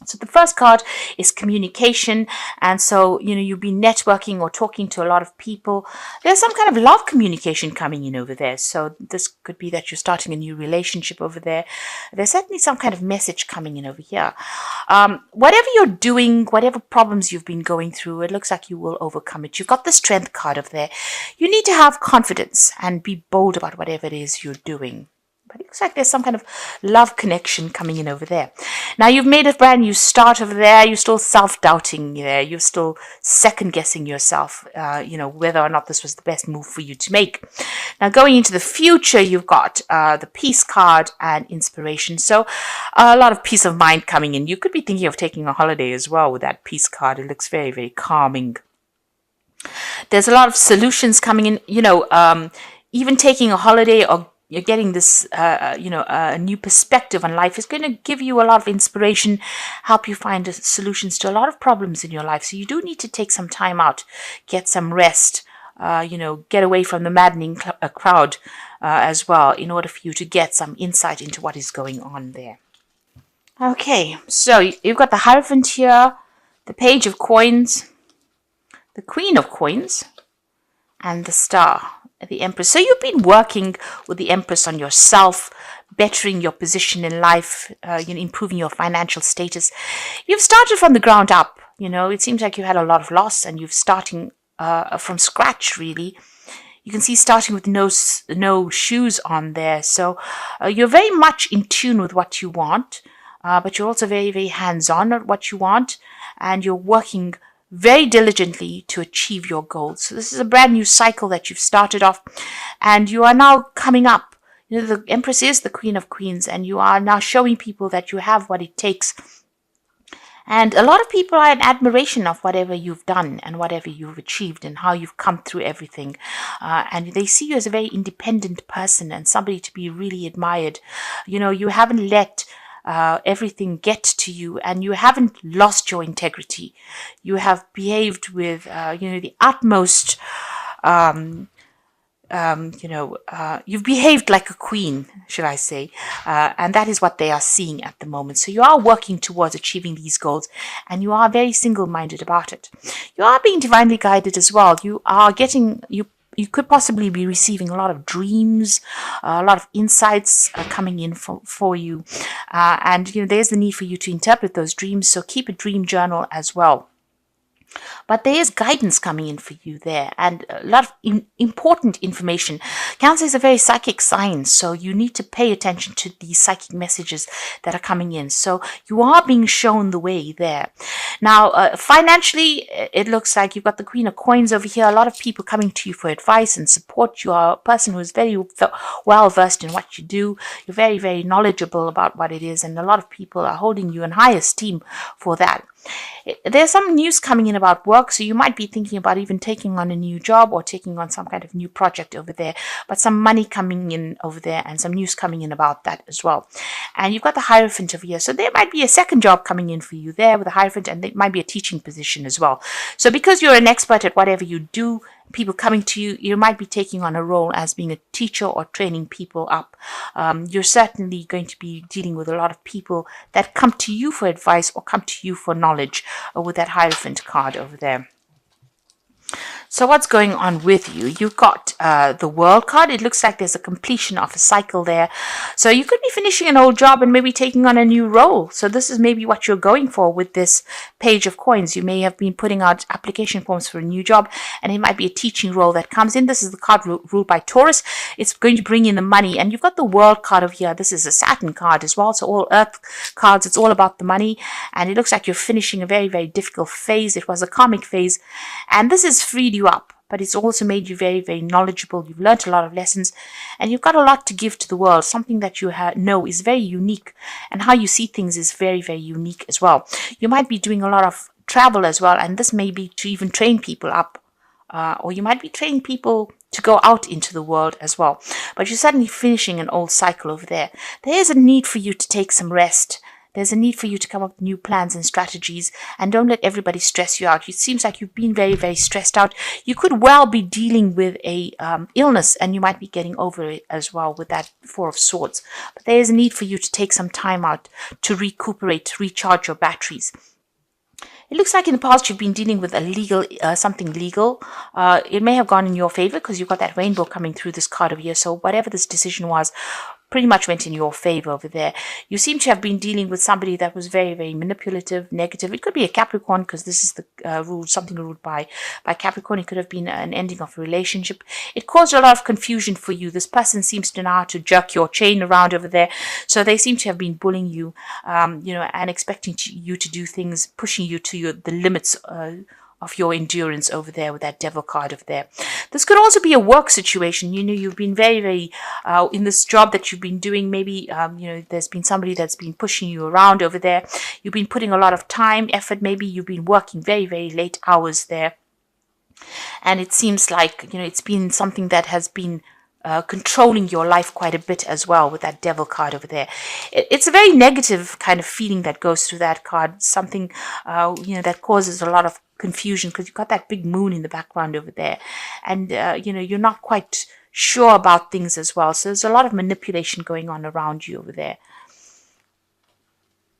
So the first card is communication. And so, you've been networking or talking to a lot of people. There's some kind of love communication coming in over there. So this could be that you're starting a new relationship over there. There's certainly some kind of message coming in over here. Whatever you're doing, whatever problems you've been going through, it looks like you will overcome it. You've got the strength card over there. You need to have confidence and be bold about whatever it is you're doing. But it looks like there's some kind of love connection coming in over there. Now, you've made a brand new start over there. You're still self-doubting there. You're still second-guessing yourself, whether or not this was the best move for you to make. Now, going into the future, you've got the peace card and inspiration. So a lot of peace of mind coming in. You could be thinking of taking a holiday as well with that peace card. It looks very, very calming. There's a lot of solutions coming in, even taking a holiday or you're getting this, a new perspective on life is going to give you a lot of inspiration, help you find solutions to a lot of problems in your life. So you do need to take some time out, get some rest, get away from the maddening crowd as well in order for you to get some insight into what is going on there. Okay, so you've got the Hierophant here, the Page of Coins, the Queen of Coins, and the Star. The Empress. So you've been working with the Empress on yourself, bettering your position in life, improving your financial status. You've started from the ground up. It seems like you had a lot of loss and you're starting from scratch, really. You can see starting with no shoes on there. So you're very much in tune with what you want, but you're also very, very hands-on at what you want, and you're working very diligently to achieve your goals. So this is a brand new cycle that you've started off, and you are now coming up. The Empress is the Queen of Queens, and you are now showing people that you have what it takes. And a lot of people are in admiration of whatever you've done and whatever you've achieved and how you've come through everything. And they see you as a very independent person and somebody to be really admired. You haven't let everything get to you, and you haven't lost your integrity. You have behaved with, the utmost, you've behaved like a queen, should I say, and that is what they are seeing at the moment. So you are working towards achieving these goals, and you are very single-minded about it. You are being divinely guided as well. You are getting, you could possibly be receiving a lot of dreams, a lot of insights coming in for you. And there's the need for you to interpret those dreams. So keep a dream journal as well. But there is guidance coming in for you there, and a lot of important information. Cancer is a very psychic sign, so you need to pay attention to these psychic messages that are coming in. So you are being shown the way there. Now, financially, it looks like you've got the Queen of Coins over here. A lot of people coming to you for advice and support. You are a person who is very well versed in what you do. You're very, very knowledgeable about what it is, and a lot of people are holding you in high esteem for that. There's some news coming in about work, so you might be thinking about even taking on a new job or taking on some kind of new project over there, but some money coming in over there and some news coming in about that as well. And you've got the Hierophant over here, so there might be a second job coming in for you there with the Hierophant, and it might be a teaching position as well. So because you're an expert at whatever you do, people coming to you, you might be taking on a role as being a teacher or training people up. You're certainly going to be dealing with a lot of people that come to you for advice or come to you for knowledge with that Hierophant card over there. So what's going on with you? You've got the World card. It looks like there's a completion of a cycle there. So you could be finishing an old job and maybe taking on a new role. So this is maybe what you're going for with this Page of Coins. You may have been putting out application forms for a new job, and it might be a teaching role that comes in. This is the card ruled by Taurus. It's going to bring in the money. And you've got the World card over here. This is a Saturn card as well. So all Earth cards, it's all about the money. And it looks like you're finishing a very, very difficult phase. It was a karmic phase. And this has freed you up, but it's also made you very, very knowledgeable. You've learned a lot of lessons, and you've got a lot to give to the world. Something that you know is very unique, and how you see things is very, very unique as well. You might be doing a lot of travel as well, and this may be to even train people up, or you might be training people to go out into the world as well. But you're suddenly finishing an old cycle over there. There is a need for you to take some rest, There's a need for you to come up with new plans and strategies, and don't let everybody stress you out. It seems like you've been very, very stressed out. You could well be dealing with a illness, and you might be getting over it as well with that Four of Swords. But there is a need for you to take some time out to recuperate, to recharge your batteries. It looks like in the past you've been dealing with a legal, something legal. It may have gone in your favor because you've got that rainbow coming through this card over here. So whatever this decision was, pretty much went in your favor over there. You seem to have been dealing with somebody that was very, very manipulative, negative. It could be a Capricorn because this is the rule, something ruled by Capricorn. It could have been an ending of a relationship. It caused a lot of confusion for you. This person seems to know how to jerk your chain around over there. So they seem to have been bullying you, and expecting you to do things, pushing you to the limits of your endurance over there with that devil card over there. This could also be a work situation. You've been very, very, in this job that you've been doing, maybe, there's been somebody that's been pushing you around over there. You've been putting a lot of time, effort. Maybe you've been working very, very late hours there. And it seems like, it's been something that has been controlling your life quite a bit as well with that devil card over there. It's a very negative kind of feeling that goes through that card. Something, that causes a lot of confusion because you've got that big moon in the background over there. And, you're not quite sure about things as well. So there's a lot of manipulation going on around you over there.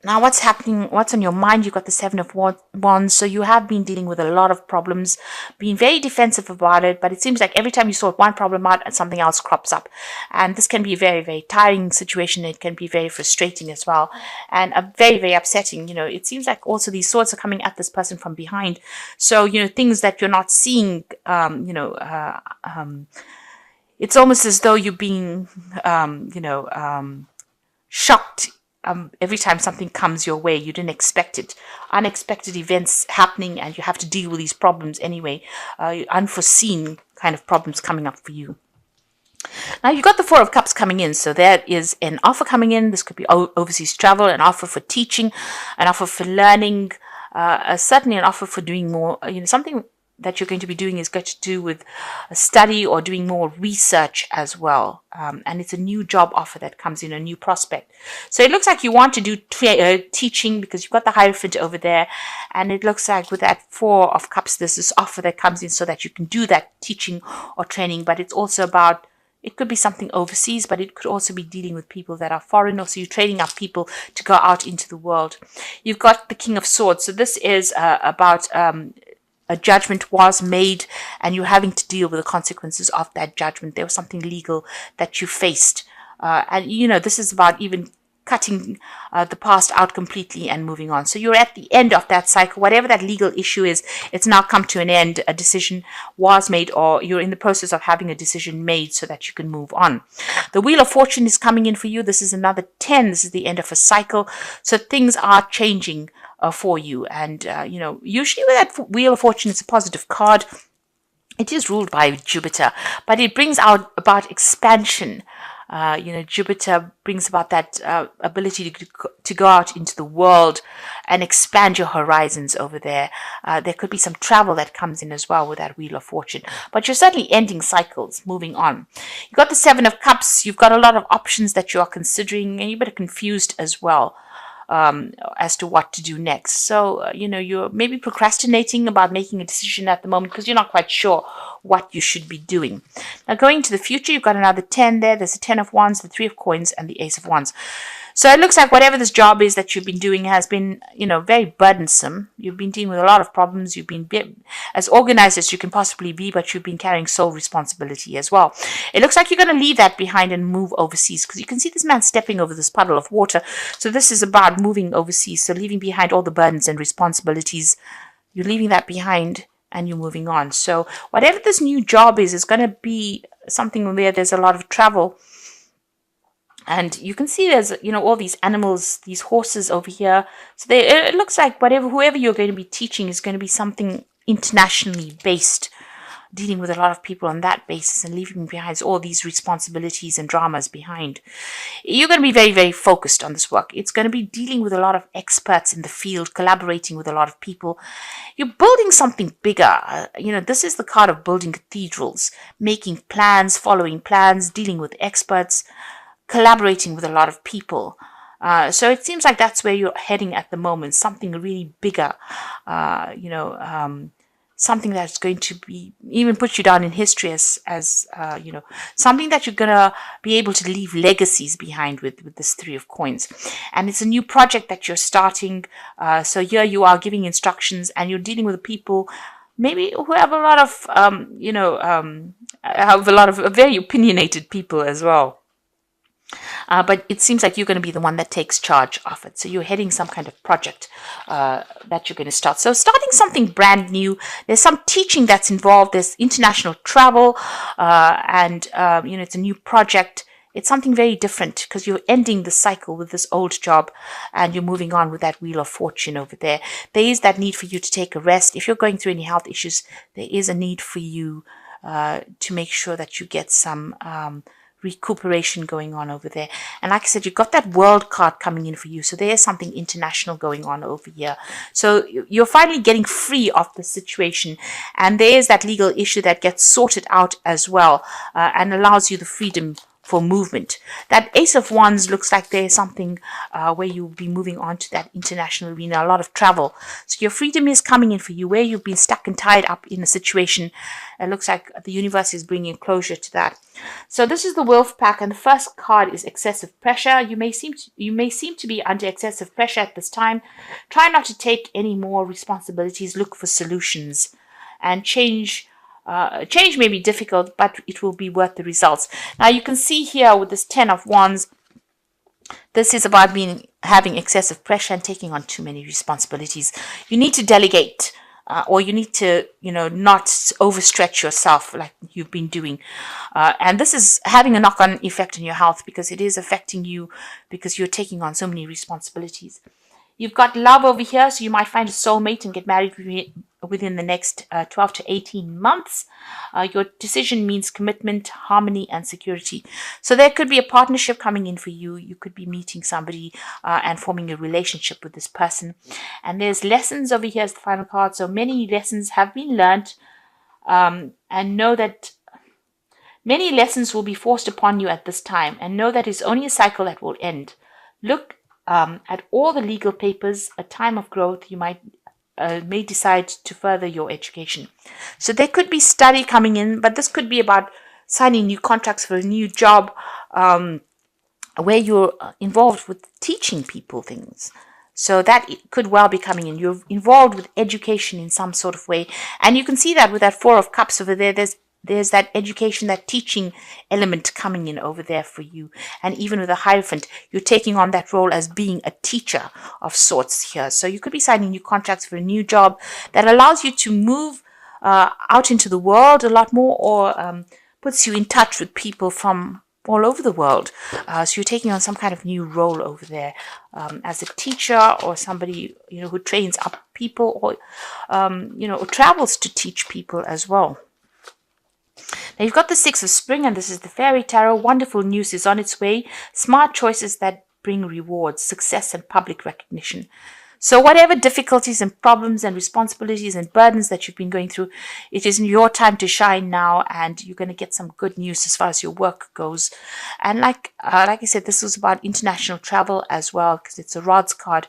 Now, what's happening? What's on your mind? You've got the Seven of Wands. So you have been dealing with a lot of problems, being very defensive about it. But it seems like every time you sort one problem out, something else crops up. And this can be a very, very tiring situation. It can be very frustrating as well. And very, very upsetting. It seems like also these swords are coming at this person from behind. So, things that you're not seeing, it's almost as though you're being, shocked. Every time something comes your way, you didn't expect it. Unexpected events happening, and you have to deal with these problems anyway. Unforeseen kind of problems coming up for you. Now, you've got the Four of Cups coming in. So there is an offer coming in. This could be overseas travel, an offer for teaching, an offer for learning, certainly an offer for doing more, something that you're going to be doing is going to do with a study or doing more research as well. And it's a new job offer that comes in, a new prospect. So it looks like you want to do teaching because you've got the Hierophant over there. And it looks like with that Four of Cups, there's this offer that comes in so that you can do that teaching or training. But it's also about, it could be something overseas, but it could also be dealing with people that are foreign. Or so you're training up people to go out into the world. You've got the King of Swords. So this is about a judgment was made and you're having to deal with the consequences of that judgment. There was something legal that you faced. And this is about even cutting the past out completely and moving on. So you're at the end of that cycle. Whatever that legal issue is, it's now come to an end. A decision was made, or you're in the process of having a decision made so that you can move on. The Wheel of Fortune is coming in for you. This is another 10. This is the end of a cycle. So things are changing for you. And, usually with that Wheel of Fortune, it's a positive card. It is ruled by Jupiter, but it brings out about expansion. Jupiter brings about that ability to go out into the world and expand your horizons over there. There could be some travel that comes in as well with that Wheel of Fortune, but you're certainly ending cycles, moving on. You've got the Seven of Cups. You've got a lot of options that you are considering, and you're a bit confused as well. As to what to do next. So, you're maybe procrastinating about making a decision at the moment because you're not quite sure what you should be doing. Now, going to the future, you've got another 10 there. There's the 10 of Wands, the 3 of Coins, and the Ace of Wands. So it looks like whatever this job is that you've been doing has been, very burdensome. You've been dealing with a lot of problems. You've been as organized as you can possibly be, but you've been carrying sole responsibility as well. It looks like you're going to leave that behind and move overseas because you can see this man stepping over this puddle of water. So this is about moving overseas. So leaving behind all the burdens and responsibilities. You're leaving that behind and you're moving on. So whatever this new job is going to be something where there's a lot of travel. And you can see there's, all these animals, these horses over here. So it looks like whoever you're going to be teaching is going to be something internationally based, dealing with a lot of people on that basis and leaving behind all these responsibilities and dramas behind. You're going to be very, very focused on this work. It's going to be dealing with a lot of experts in the field, collaborating with a lot of people. You're building something bigger. This is the card of building cathedrals, making plans, following plans, dealing with experts, collaborating with a lot of people. So it seems like that's where you're heading at the moment, something really bigger, uh, you know, um, something that's going to be even put you down in history as something that you're going to be able to leave legacies behind with this Three of Coins. And it's a new project that you're starting. So here you are giving instructions and you're dealing with people maybe who have a lot of, have a lot of very opinionated people as well. But it seems like you're going to be the one that takes charge of it. So you're heading some kind of project that you're going to start. So starting something brand new. There's some teaching that's involved. There's international travel, and it's a new project. It's something very different because you're ending the cycle with this old job and you're moving on with that wheel of fortune over there. There is that need for you to take a rest. If you're going through any health issues, there is a need for you to make sure that you get some recuperation going on over there. And like I said, you've got that world card coming in for you. So there's something international going on over here. So you're finally getting free of the situation. And there's that legal issue that gets sorted out as well and allows you the freedom for movement. That Ace of Wands looks like there's something where you'll be moving on to that international arena, a lot of travel. So your freedom is coming in for you where you've been stuck and tied up in a situation. It looks like the universe is bringing closure to that. So this is the Wolf Pack, and the first card is excessive pressure. You may seem to be under excessive pressure at this time. Try not to take any more responsibilities. Look for solutions, and change may be difficult, but it will be worth the results. Now you can see here with this 10 of Wands, this is about having excessive pressure and taking on too many responsibilities. You need to delegate, or you need to, not overstretch yourself like you've been doing. And this is having a knock-on effect on your health because it is affecting you because you're taking on so many responsibilities. You've got love over here, so you might find a soulmate and get married within the next 12 to 18 months. Your decision means commitment, harmony, and security. So there could be a partnership coming in for you. You could be meeting somebody and forming a relationship with this person. And there's lessons over here as the final card. So many lessons have been learned, and know that many lessons will be forced upon you at this time. And know that it's only a cycle that will end. Look at all the legal papers. A time of growth. You may decide to further your education. So there could be study coming in, but this could be about signing new contracts for a new job where you're involved with teaching people things. So that it could well be coming in. You're involved with education in some sort of way. And you can see that with that Four of Cups over there. There's that education, that teaching element coming in over there for you. And even with a Hierophant, you're taking on that role as being a teacher of sorts here. So you could be signing new contracts for a new job that allows you to move out into the world a lot more, or puts you in touch with people from all over the world. So you're taking on some kind of new role over there as a teacher, or somebody who trains up people, or or travels to teach people as well. Now you've got the Six of Spring, and this is the Fairy Tarot. Wonderful news is on its way. Smart choices that bring rewards, success, and public recognition. So whatever difficulties and problems and responsibilities and burdens that you've been going through, it is your time to shine now, and you're going to get some good news as far as your work goes. And like I said, this was about international travel as well, because it's a Rods card.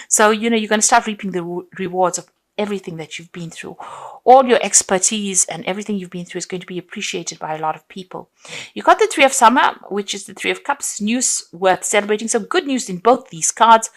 So, you're going to start reaping the rewards of everything that you've been through. All your expertise and everything you've been through is going to be appreciated by a lot of people. You got the Three of Summer, which is the Three of Cups, news worth celebrating. So good news in both these cards.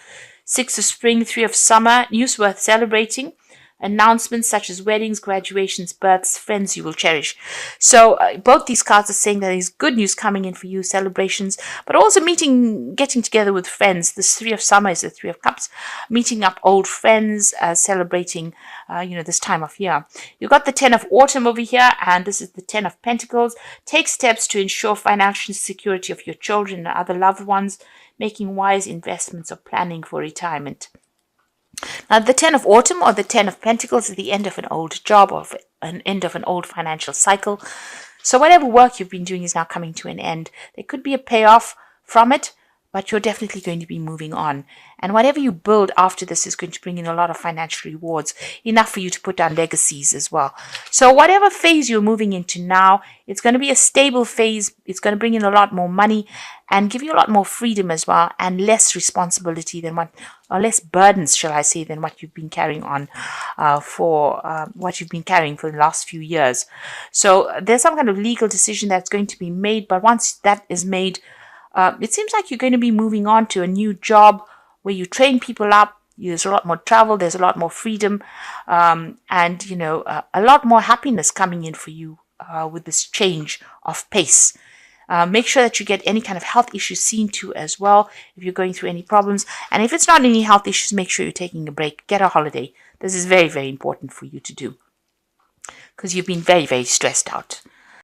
Six of Spring, Three of Summer, news worth celebrating. Announcements such as weddings, graduations, births, friends you will cherish. So both these cards are saying that there's good news coming in for you, celebrations, but also getting together with friends. This Three of Summer is the Three of Cups, meeting up old friends, celebrating, this time of year. You've got the 10 of Autumn over here, and this is the 10 of Pentacles. Take steps to ensure financial security of your children and other loved ones, making wise investments or planning for retirement. Now, the 10 of Autumn, or the 10 of Pentacles, is the end of an old job, or an end of an old financial cycle. So whatever work you've been doing is now coming to an end. There could be a payoff from it, but you're definitely going to be moving on. And whatever you build after this is going to bring in a lot of financial rewards, enough for you to put down legacies as well. So whatever phase you're moving into now, it's going to be a stable phase. It's going to bring in a lot more money. and give you a lot more freedom as well, and less responsibility than what, or less burdens, shall I say, than what you've been carrying on for what you've been carrying for the last few years. So there's some kind of legal decision that's going to be made, but once that is made, it seems like you're going to be moving on to a new job where you train people up. There's a lot more travel, there's a lot more freedom, and a lot more happiness coming in for you with this change of pace. Make sure that you get any kind of health issues seen to as well if you're going through any problems. And if it's not any health issues, make sure you're taking a break. Get a holiday. This is very, very important for you to do because you've been very, very stressed out.